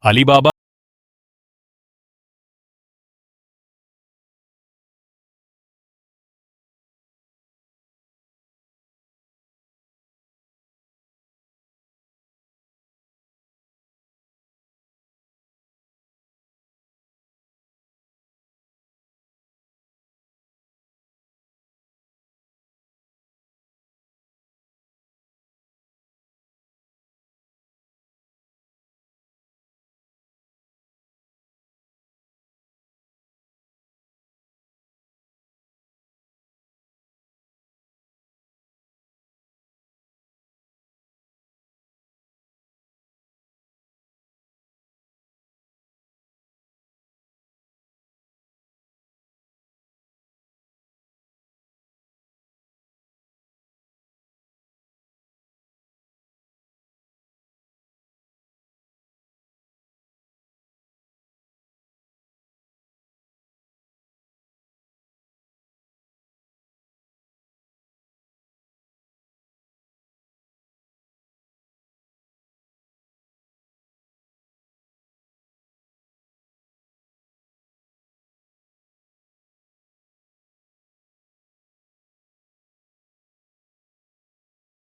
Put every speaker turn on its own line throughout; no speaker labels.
अली बाबा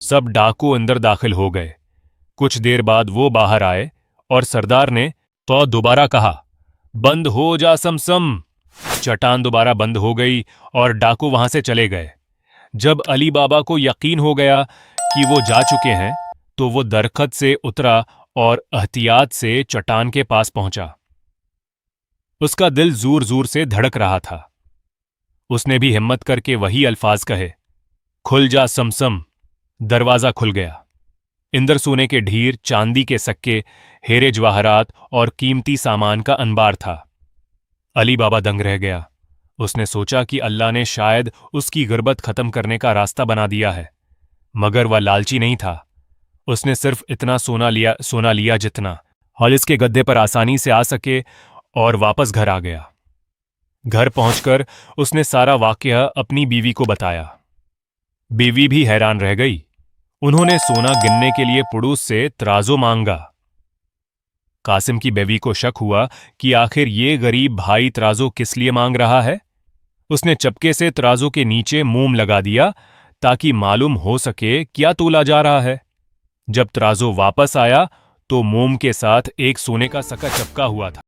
सब डाकू अंदर दाखिल हो गए। कुछ देर बाद वो बाहर आए और सरदार ने तो दोबारा कहा, बंद हो जा समसम। चट्टान दोबारा बंद हो गई और डाकू वहां से चले गए। जब अली बाबा को यकीन हो गया कि वो जा चुके हैं, तो वो दरख्त से उतरा और एहतियात से चट्टान के पास पहुंचा। उसका दिल जोर जोर से धड़क रहा था। उसने भी हिम्मत करके वही अल्फाज कहे, खुल जा समसम। दरवाजा खुल गया। इंदर सोने के ढीर, चांदी के सक्के, हीरे जवाहरात और कीमती सामान का अंबार था। अली बाबा दंग रह गया। उसने सोचा कि अल्लाह ने शायद उसकी गुर्बत खत्म करने का रास्ता बना दिया है, मगर वह लालची नहीं था। उसने सिर्फ इतना सोना लिया जितना हॉलिस इसके गद्दे पर आसानी से आ सके और वापस घर आ गया। घर पहुंचकर उसने सारा वाकया अपनी बीवी को बताया। बीवी भी हैरान रह गई। उन्होंने सोना गिनने के लिए पड़ोस से तराजू मांगा। कासिम की बीवी को शक हुआ कि आखिर ये गरीब भाई तराजू किस लिए मांग रहा है। उसने चपके से तराजू के नीचे मोम लगा दिया ताकि मालूम हो सके क्या तोला जा रहा है। जब तराजू वापस आया तो मोम के साथ एक सोने का सिक्का चपका हुआ था।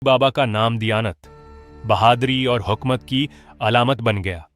बाबा का नाम दियानत, बहादुरी और हुकमत की अलामत बन गया।